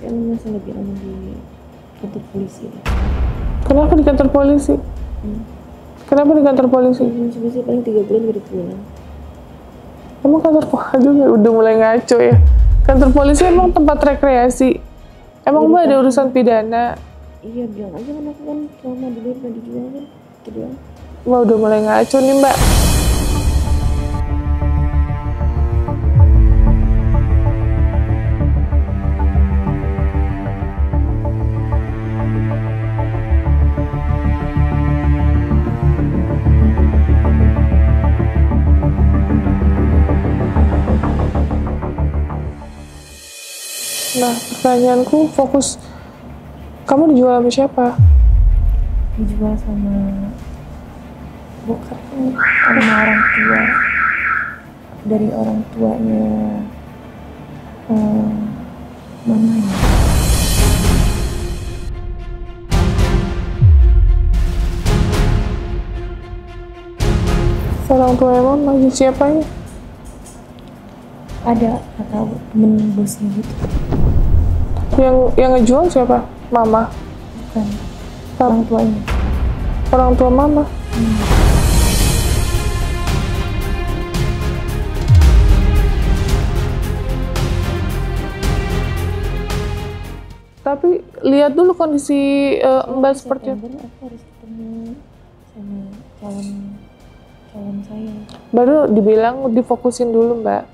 Kayaknya masih lebih aman di kantor polisi deh. Kenapa di kantor polisi? Kenapa di kantor polisi? Masih paling 3 bulan baru pulang. Emang kantor polisi udah mulai ngaco ya. Kantor polisi emang tempat rekreasi. Emang mbak ada urusan pidana? Iya, bilang aja kan aku kan selama di luar pernah dijual kan. Itu doang. Mbak udah mulai ngaco nih mbak. Nah, pertanyaanku fokus, kamu dijual sama siapa? Dijual sama bokapnya, sama orang tua. Dari orang tuanya mamanya. Orang tua emang lagi siapanya? Ada atau temen bosnya gitu. Yang ngejual siapa? Mama? Bukan, orang tuanya. Orang tua mama? Tapi lihat dulu kondisi mbak seperti apa. September aku harus ketemu sama calon saya. Baru dibilang difokusin dulu mbak.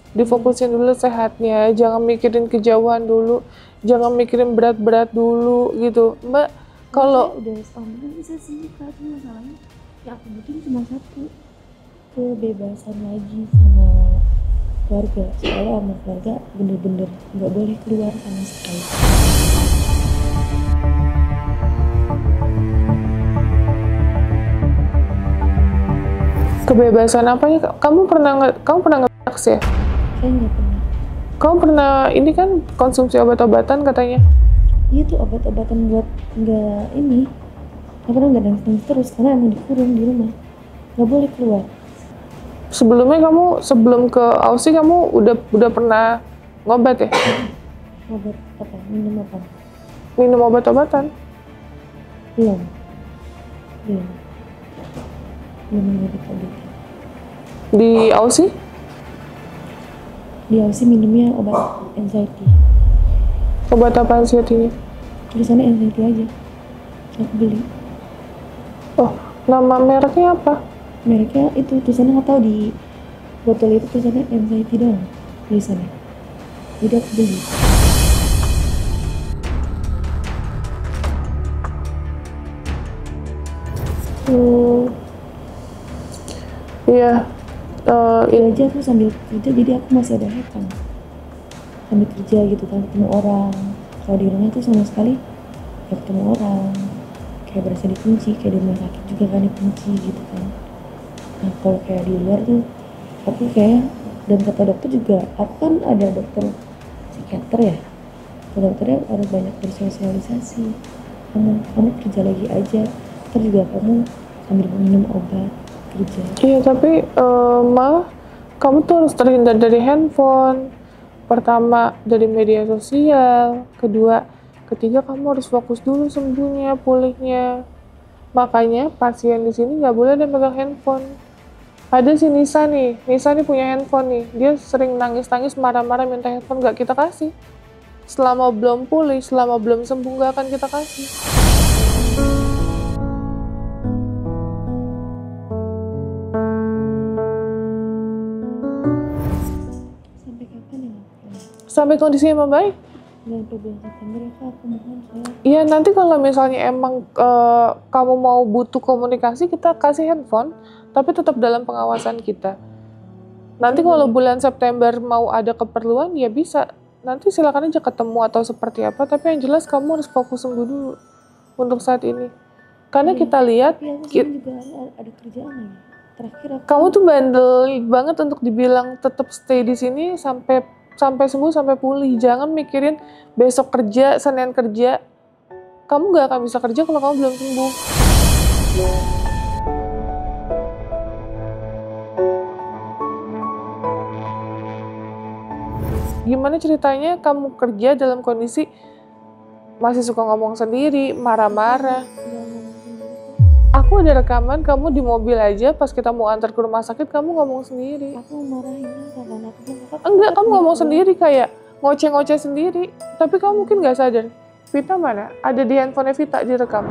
Difokusin dulu sehatnya, jangan mikirin kejauhan dulu, jangan mikirin berat-berat dulu gitu mbak. Kalau udah setahun bisa sih kak, cuma masalahnya yang aku butuhin cuma satu, kebebasan lagi sama keluarga. Soalnya sama keluarga bener-bener nggak boleh keluar sama sekali. kebebasan apanya? Kamu pernah nge-drugs ya? Saya nggak pernah. Kamu pernah ini kan konsumsi obat-obatan katanya? Iya tuh obat-obatan buat nggak ini. Nggak pernah, nggak nangis terus karena emang dikurung di rumah, nggak boleh keluar. Sebelumnya kamu sebelum ke Aussie kamu udah pernah ngobat ya? Obat apa? Minum apa? Minum obat-obatan? Belum. Minum obat-obatan. Di Aussie? Di Aussie minumnya obat anxiety. Obat apa anxiety-nya? Tulisannya anxiety aja. Aku beli. Oh, nama mereknya apa? Mereknya itu tulisannya nggak tahu, di botol itu tulisannya anxiety doang tulisannya. Jadi aku beli. Iya. Ini aja aku sambil kerja, jadi aku masih ada hutang. Sambil kerja gitu kan, ketemu orang. Kalau di rumah tuh sama sekali gak ketemu orang. Kayak berasa dikunci, kayak di rumah sakit juga kan dikunci gitu kan. Nah kalau kayak di luar tuh aku kayak, dan kata dokter juga, aku kan ada dokter psikiater ya, kata dokternya harus banyak bersosialisasi. Kamu kerja lagi aja, terus juga kamu sambil minum obat kerja. Iya, tapi malah kamu tuh harus terhindar dari handphone. Pertama dari media sosial, kedua, ketiga kamu harus fokus dulu sembuhnya, pulihnya. Makanya pasien di sini nggak boleh ada megang handphone. Ada si Nisa nih punya handphone nih. Dia sering nangis-nangis, marah-marah minta handphone, nggak kita kasih. Selama belum pulih, selama belum sembuh nggak akan kita kasih. Sampai kapan ya? Sampai kondisinya membaik. Sampai bulan September ya kak, aku mohon saya. Iya, nanti kalau misalnya emang kamu mau butuh komunikasi, kita kasih handphone, tapi tetap dalam pengawasan kita. Nanti kalau bulan September mau ada keperluan, ya bisa. Nanti silakan aja ketemu atau seperti apa, tapi yang jelas kamu harus fokus sembuh dulu untuk saat ini. Karena kita lihat, Tapi aku juga ada kerjaan lagi. Terakhir aku kamu tuh bandel banget untuk dibilang tetap stay di sini sampai sembuh, sampai pulih. Jangan mikirin besok kerja, Senin kerja. Kamu gak akan bisa kerja kalau kamu belum sembuh. gimana ceritanya kamu kerja dalam kondisi masih suka ngomong sendiri, marah-marah. Aku ada rekaman kamu di mobil aja pas kita mau antar ke rumah sakit kamu ngomong sendiri. Aku marahin karena aku bilang, Enggak, kamu ngomong sendiri kayak ngoceh-ngoceh sendiri. Tapi kamu mungkin nggak sadar. Vita mana? Ada di handphone Vita direkam.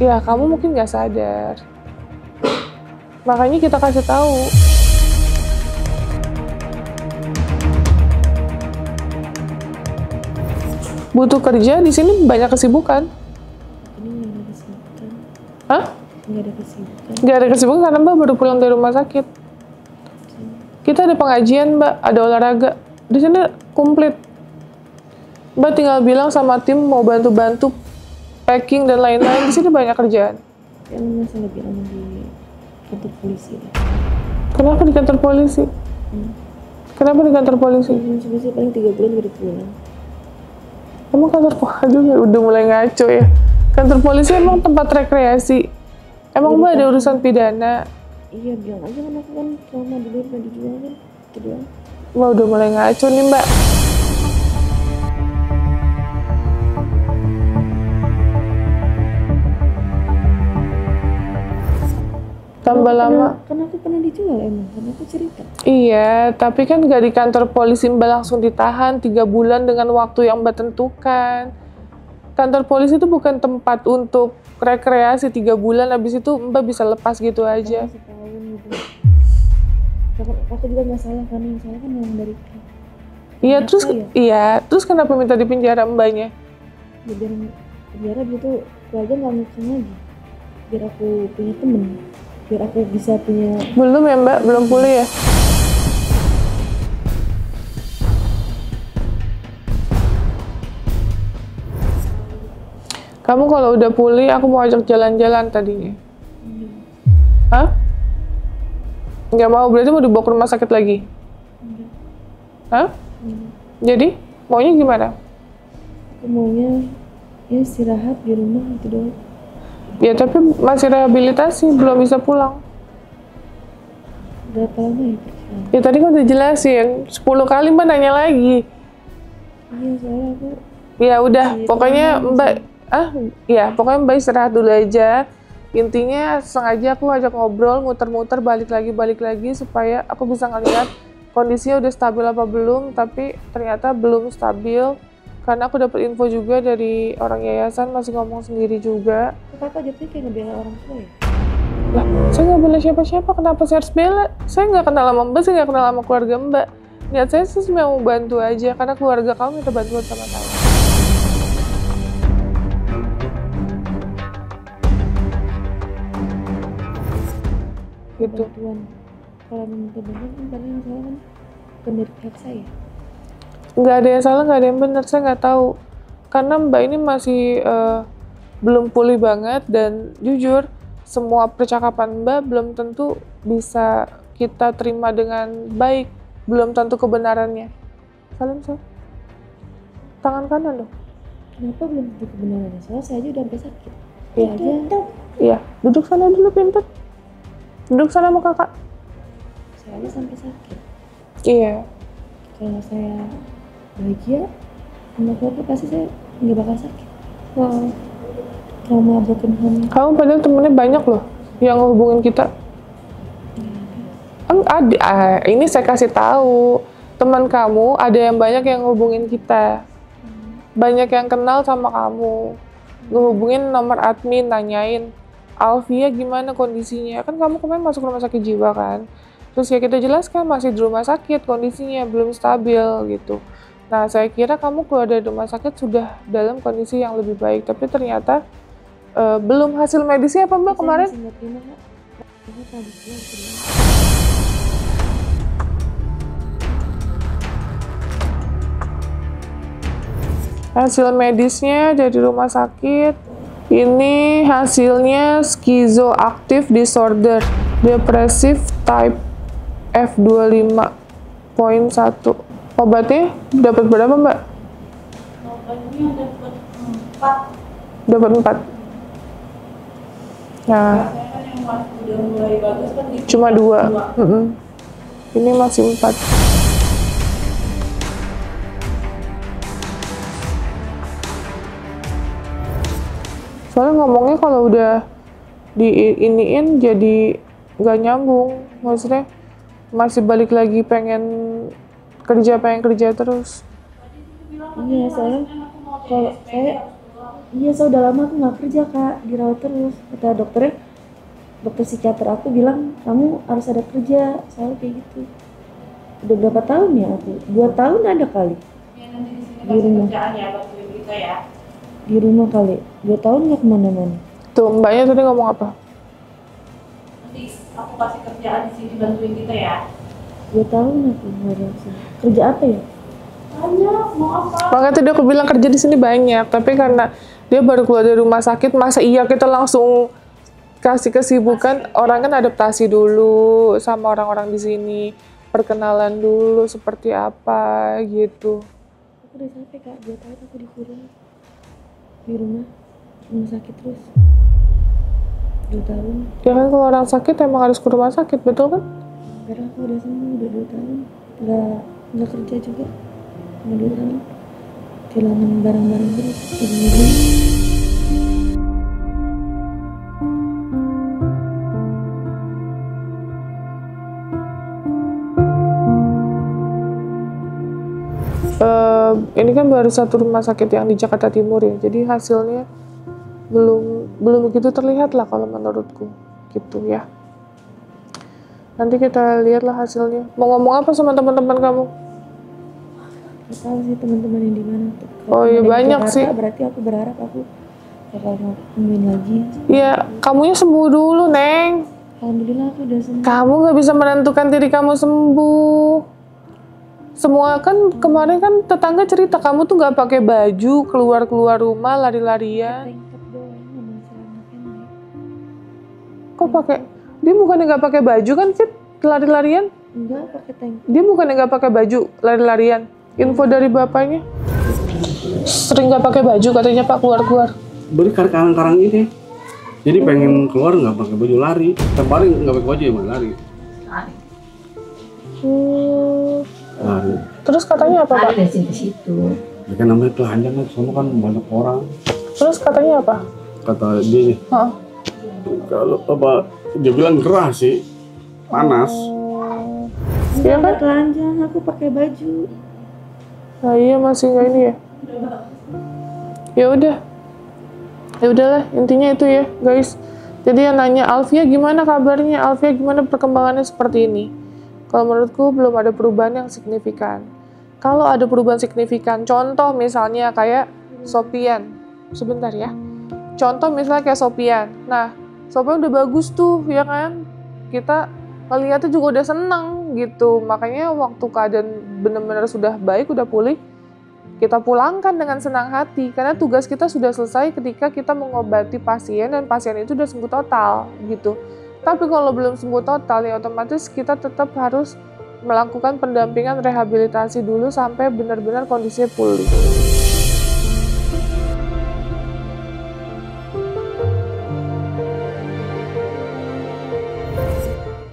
Ya, kamu mungkin nggak sadar. Makanya kita kasih tahu. Butuh kerja di sini banyak kesibukan. ini nggak ada kesibukan. Hah? Nggak ada kesibukan. Nggak ada kesibukan karena Mbak baru pulang dari rumah sakit. Kita ada pengajian, Mbak, ada olahraga. Di sini komplit. Mbak tinggal bilang sama tim mau bantu-bantu packing dan lain-lain. Di sini banyak kerjaan. Yang masalah bilang di kantor polisi. Kenapa di kantor polisi? Kenapa di kantor polisi? Polisi paling 3 bulan baru pulang. Emang kantor polisi udah mulai ngaco ya. Kantor polisi emang tempat rekreasi. Emang Mbak ada urusan pidana? Iya, bilang aja kan aku kan selama di luar nggak dijual kan. Kedua. Wah, udah mulai ngaco nih, Mbak. Tambah lama. Karena aku pernah dijual emang, karena aku cerita. Iya, tapi kan gak di kantor polisi Mbak langsung ditahan 3 bulan dengan waktu yang Mbak tentukan. Kantor polisi itu bukan tempat untuk rekreasi 3 bulan, habis itu Mbak bisa lepas gitu aja. Setahun gitu. Aku juga nggak salah, karena yang salah kan yang dari Iya, terus kenapa minta di penjara Mbaknya? ya, biar gitu keluarga nggak ngekang lagi. Biar aku punya temen. Biar aku bisa punya. Belum ya Mbak, belum pulih ya? Kamu kalau udah pulih, aku mau ajak jalan-jalan tadinya. Hah? Nggak mau, berarti mau dibawa ke rumah sakit lagi? Hah? Jadi, maunya gimana? Aku maunya ya istirahat di rumah gitu doang. Ya tapi masih rehabilitasi, belum bisa pulang. Berapa lama ya perjalanan? Ya tadi kan udah jelasin, 10 kali Mbak nanya lagi. Iya, soalnya aku Ya udah, pokoknya Mbak, pokoknya Mbak istirahat dulu aja. Intinya sengaja aku ajak ngobrol, muter-muter, balik lagi supaya aku bisa ngeliat kondisinya udah stabil apa belum, tapi ternyata belum stabil. Karena aku dapat info juga dari orang yayasan masih ngomong sendiri juga. Kakak jadinya kayak ngebela orang tua ya? Lah, saya nggak bela siapa-siapa, kenapa saya harus bela? Saya nggak kenal sama Mbak, saya nggak kenal sama keluarga Mbak. Niat saya sih cuma mau bantu aja, karena keluarga kamu minta bantuan sama saya. Gitu. Bantuan. Kalau minta bantuan kan karena yang salah kan bukan dari pihak saya. Nggak ada yang salah, nggak ada yang benar, saya nggak tahu. Karena Mbak ini masih belum pulih banget, dan jujur, semua percakapan Mbak belum tentu bisa kita terima dengan baik, belum tentu kebenarannya. Salim. Tangan kanan dong. Kenapa belum tentu kebenarannya? Soalnya saya aja udah sampai sakit. Iya. Saya aja, Iya, duduk sana dulu pintar. Duduk sana sama kakak. saya aja sampai sakit. Iya. Kalau saya bahagia sama keluarga pasti saya nggak bakal sakit. Trauma broken home. Kamu padahal temennya banyak loh yang ngehubungin kita. Ini saya kasih tahu, teman kamu ada yang banyak yang ngehubungin kita. Banyak yang kenal sama kamu. Ngehubungin nomor admin, nanyain, Alfia gimana kondisinya? Kan kamu kemarin masuk rumah sakit jiwa kan? Terus ya kita jelaskan masih di rumah sakit, kondisinya belum stabil gitu. Nah, saya kira kamu keluar dari rumah sakit sudah dalam kondisi yang lebih baik, tapi ternyata belum. Hasil medisnya apa Mbak kemarin? Saya masih nggak terima, Kak. Karena tadi siang terima. Hasil medisnya dari rumah sakit, ini hasilnya schizoactive disorder. Depresif type F25.1. Obatnya dapat berapa, Mbak? Obatnya dapat 4. Dapat 4. Nah, Saya kan yang udah mulai bagus kan cuma 2. Ini masih 4. Soalnya ngomongnya kalau udah diiniin jadi nggak nyambung. Maksudnya masih balik lagi pengen kerja terus. Iya, soalnya kalau saya udah lama aku nggak kerja Kak, dirawat terus. Kata dokternya, dokter psikiater aku bilang kamu harus ada kerja, soalnya kayak gitu. Udah berapa tahun ya aku? 2 tahun ada kali. Ya, nanti di sini Di rumah. kerjaan ya, bantuin kita ya. Di rumah kali. 2 tahun nggak kemana-mana. Tuh, Mbaknya tadi ngomong apa? Nanti aku kasih kerjaan di sini, bantuin kita ya. 2 tahun aku nggak ada sih. Kerja apa ya? Banyak, mau apa? Makanya tadi aku bilang kerja di sini banyak, tapi karena dia baru keluar dari rumah sakit, masa iya kita langsung kasih kesibukan? Orang kan adaptasi dulu sama orang-orang di sini, perkenalan dulu seperti apa gitu. Aku udah sampai Kak, 2 tahun aku dikurung di rumah sakit terus. 2 tahun. Ya kan kalau orang sakit emang harus ke rumah sakit, betul kan? Sekarang aku udah sembuh, udah 2 tahun. Nggak kerja juga. Cuma 2 tahun. Kehilangan barang-barang terus. Ini kan baru satu rumah sakit yang di Jakarta Timur ya, jadi hasilnya belum begitu terlihat lah kalau menurutku gitu ya. Nanti kita lihatlah hasilnya. Mau ngomong apa sama teman-teman kamu? Gak tahu sih teman-teman yang di mana tuh. Oh iya, banyak Jakarta, sih. Berarti aku berharap aku bakal nemuin lagi. Iya, kamunya sembuh dulu, Neng. Alhamdulillah aku udah sembuh. Kamu nggak bisa menentukan diri kamu sembuh. Semua kan kemarin kan tetangga cerita kamu tuh nggak pakai baju, keluar rumah lari-larian. Tank top doang, nggak mau celana pendek. Kok pakai? Dia bukannya nggak pakai baju kan, Fit? Lari-larian? Enggak pakai tank. Dia bukannya nggak pakai baju lari-larian. Info dari bapaknya sering nggak pakai baju katanya Pak keluar. Beri karang-karang ini. Jadi pengen keluar nggak pakai baju lari. Tiap hari nggak pakai baju ya main lari. Lari. Terus katanya apa Pak? Dari situ. Ya kan namanya telanjang kan, sono kan banyak orang. Terus katanya apa? Kata dia nih, Hah? kalau apa dia bilang gerah sih, panas. Iya kan? Telanjang, aku pakai baju. Nah iya masih nggak ini ya. Ya udahlah intinya itu ya guys. Jadi yang nanya Alfia gimana kabarnya, Alfia gimana perkembangannya seperti ini. Kalau menurutku belum ada perubahan yang signifikan. Kalau ada perubahan signifikan, contoh misalnya kayak Sopian. Sebentar ya. Contoh misalnya kayak Sopian. Nah, Sopian udah bagus tuh, ya kan? Kita ngeliatnya juga udah seneng gitu. Makanya waktu keadaan benar-benar sudah baik, udah pulih, kita pulangkan dengan senang hati. Karena tugas kita sudah selesai ketika kita mengobati pasien dan pasien itu udah sembuh total gitu. Tapi kalau belum sembuh total ya otomatis kita tetap harus melakukan pendampingan rehabilitasi dulu sampai benar-benar kondisinya pulih.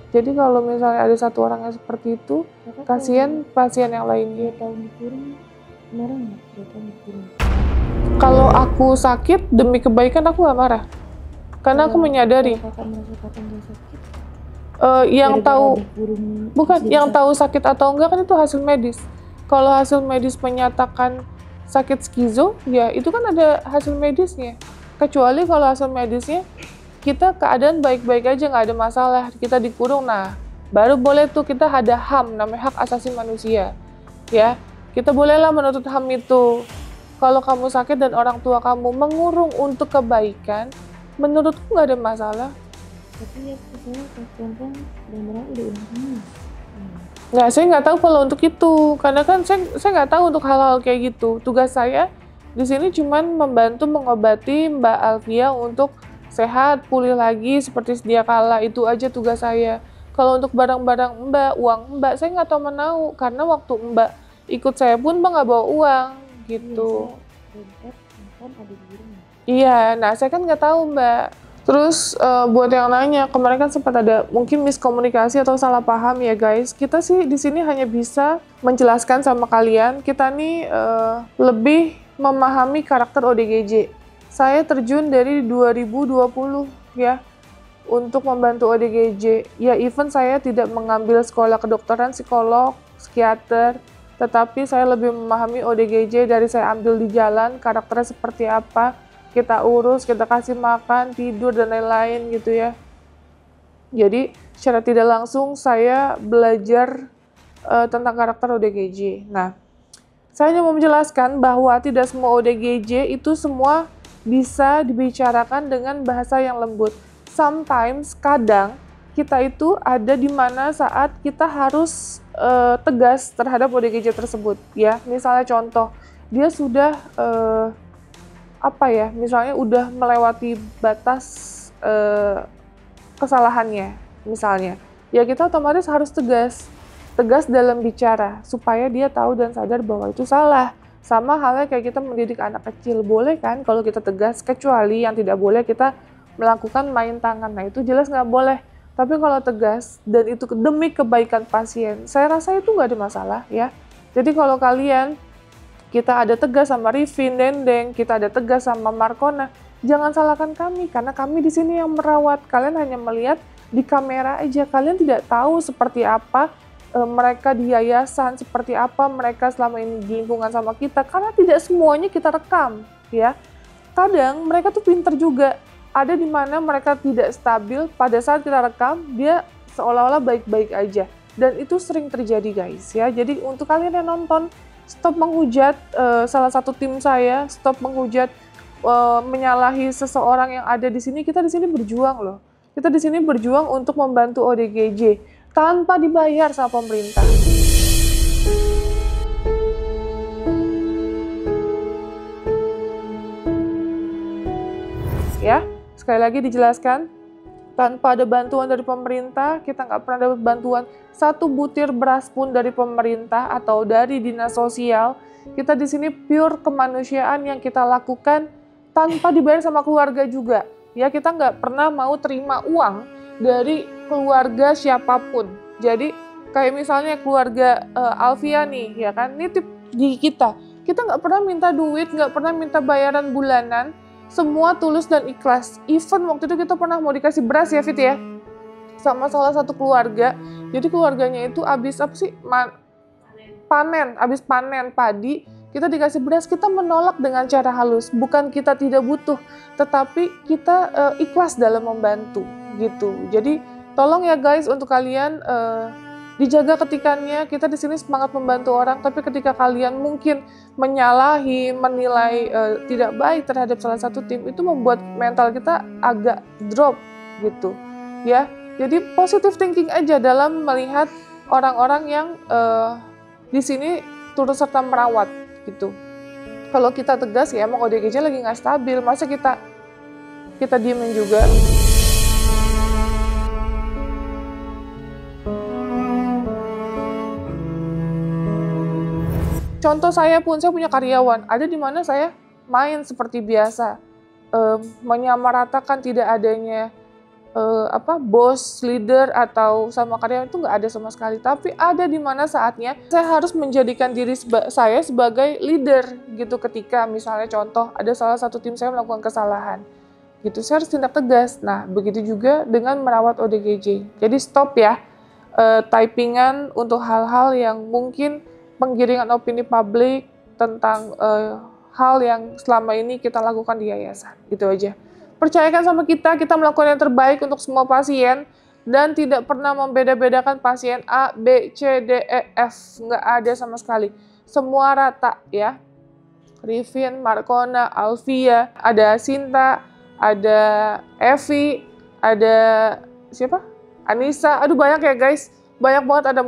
Jadi kalau misalnya ada satu orang yang seperti itu, kasihan pasien yang lainnya. 2 tahun dikurung, marah nggak? 2 tahun dikurung. Kalau aku sakit demi kebaikan aku nggak marah, karena aku menyadari. Kalau kakak merasa kakak nggak sakit, Yang gara-gara tahu dikurung, bukan terus yang dia tahu sakit atau enggak kan itu hasil medis. Kalau hasil medis menyatakan sakit skizo, ya itu kan ada hasil medisnya. Kecuali kalau hasil medisnya kita keadaan baik-baik aja, nggak ada masalah, kita dikurung, nah baru boleh tuh kita ada HAM, namanya hak asasi manusia. Ya, kita bolehlah menuntut HAM itu. Kalau kamu sakit dan orang tua kamu mengurung untuk kebaikan, menurutku nggak ada masalah. Tapi ya kesana pelan-pelan dan merah udah ulang semua. Nah, saya nggak tahu kalau untuk itu, karena kan saya nggak tahu untuk hal-hal kayak gitu. Tugas saya di sini cuman membantu mengobati Mbak Alfia untuk sehat, pulih lagi seperti sedia kala. Itu aja tugas saya. Kalau untuk barang-barang Mbak, uang Mbak, saya nggak tahu menau. Karena waktu Mbak ikut saya pun Mbak nggak bawa uang, gitu. Dompet, handphone ada di rumah. Iya, nah saya kan nggak tahu Mbak. Terus buat yang nanya, kemarin kan sempat ada mungkin miskomunikasi atau salah paham ya guys. Kita sih di sini hanya bisa menjelaskan sama kalian, kita nih lebih memahami karakter ODGJ. Saya terjun dari 2020 ya untuk membantu ODGJ. Ya even saya tidak mengambil sekolah kedokteran, psikolog, psikiater, tetapi saya lebih memahami ODGJ dari saya ambil di jalan, karakternya seperti apa, kita urus, kita kasih makan, tidur, dan lain-lain gitu ya. Jadi secara tidak langsung saya belajar tentang karakter ODGJ. Nah, saya hanya mau menjelaskan bahwa tidak semua ODGJ itu semua bisa dibicarakan dengan bahasa yang lembut. Sometimes, kadang, kita itu ada di mana saat kita harus tegas terhadap ODGJ tersebut. Ya, misalnya contoh, dia sudah misalnya udah melewati batas kesalahannya, misalnya. Ya kita otomatis harus tegas dalam bicara, supaya dia tahu dan sadar bahwa itu salah. Sama halnya kayak kita mendidik anak kecil, boleh kan kalau kita tegas, kecuali yang tidak boleh kita melakukan main tangan, nah itu jelas nggak boleh. Tapi kalau tegas, dan itu demi kebaikan pasien, saya rasa itu nggak ada masalah ya. Jadi kalau kalian kita ada tegas sama Rifin, Dendeng, kita ada tegas sama Markona, jangan salahkan kami, karena kami di sini yang merawat. Kalian hanya melihat di kamera aja, kalian tidak tahu seperti apa mereka di yayasan, seperti apa mereka selama ini di lingkungan sama kita, karena tidak semuanya kita rekam, ya. Kadang mereka tuh pinter juga, ada di mana mereka tidak stabil, pada saat kita rekam, dia seolah-olah baik-baik aja. Dan itu sering terjadi guys, ya. Jadi untuk kalian yang nonton, stop menghujat salah satu tim saya, stop menghujat menyalahi seseorang yang ada di sini. Kita di sini berjuang loh. Kita di sini berjuang untuk membantu ODGJ tanpa dibayar sama pemerintah. Ya, sekali lagi dijelaskan. Tanpa ada bantuan dari pemerintah, kita nggak pernah dapat bantuan satu butir beras pun dari pemerintah atau dari dinas sosial. Kita di sini pure kemanusiaan yang kita lakukan tanpa dibayar sama keluarga juga. Ya, kita nggak pernah mau terima uang dari keluarga siapapun. Jadi kayak misalnya keluarga Alfia nih, ya kan, nitip di kita. Kita nggak pernah minta duit, nggak pernah minta bayaran bulanan. Semua tulus dan ikhlas. Even waktu itu kita pernah mau dikasih beras ya Fit ya, sama salah satu keluarga. Jadi keluarganya itu abis apa sih abis panen padi, kita dikasih beras. Kita menolak dengan cara halus. Bukan kita tidak butuh, tetapi kita ikhlas dalam membantu gitu. Jadi tolong ya guys, untuk kalian dijaga ketikannya. Kita di sini semangat membantu orang, tapi ketika kalian mungkin menyalahi, menilai tidak baik terhadap salah satu tim, itu membuat mental kita agak drop gitu ya. Jadi positive thinking aja dalam melihat orang-orang yang di sini turut serta merawat gitu. Kalau kita tegas ya emang ODGJ lagi nggak stabil, masa kita diemin juga. Contoh saya punya karyawan, ada di mana saya main seperti biasa, menyamaratakan tidak adanya bos, leader, atau sama karyawan, itu nggak ada sama sekali. Tapi ada di mana saatnya saya harus menjadikan diri saya sebagai leader gitu, ketika misalnya contoh ada salah satu tim saya melakukan kesalahan gitu, saya harus tindak tegas. Nah begitu juga dengan merawat ODGJ. Jadi stop ya typingan untuk hal-hal yang mungkin penggiringan opini publik tentang hal yang selama ini kita lakukan di yayasan. Itu aja. Percayakan sama kita melakukan yang terbaik untuk semua pasien, dan tidak pernah membeda-bedakan pasien A, B, C, D, E, F. Nggak ada sama sekali. Semua rata ya. Rifin, Markona, Alfia, ada Sinta, ada Evi, ada siapa? Anissa. Aduh banyak ya guys. Banyak banget, ada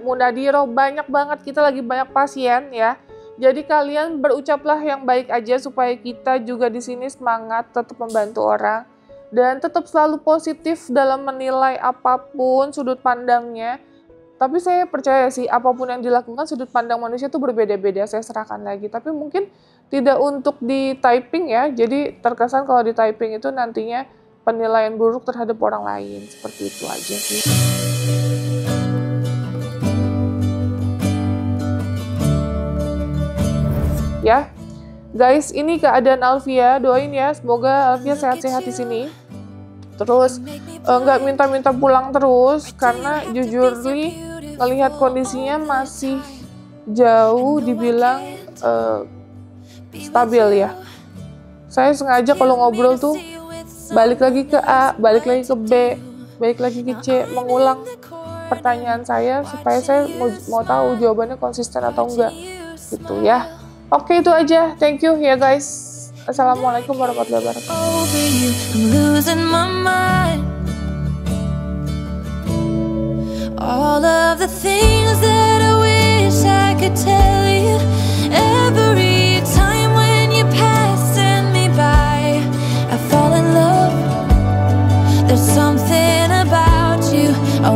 Munadiro, banyak banget, kita lagi banyak pasien ya. Jadi kalian berucaplah yang baik aja supaya kita juga di sini semangat tetap membantu orang dan tetap selalu positif dalam menilai apapun sudut pandangnya. Tapi saya percaya sih apapun yang dilakukan sudut pandang manusia itu berbeda-beda, saya serahkan lagi. Tapi mungkin tidak untuk di typing ya. Jadi terkesan kalau di typing itu nantinya penilaian buruk terhadap orang lain. Seperti itu aja sih. Ya, guys, ini keadaan Alfia. Doain ya, semoga Alfia sehat-sehat di sini. Terus nggak minta-minta pulang terus, karena jujur nih melihat kondisinya masih jauh dibilang stabil ya. Saya sengaja kalau ngobrol tuh balik lagi ke A, balik lagi ke B, balik lagi ke C, mengulang pertanyaan saya supaya saya mau tahu jawabannya konsisten atau enggak gitu ya. Oke, itu aja. Thank you ya guys. Assalamualaikum warahmatullahi wabarakatuh. All of the things that I wish I could tell you, every time when you're passing me by, I fall in love. There's something about you I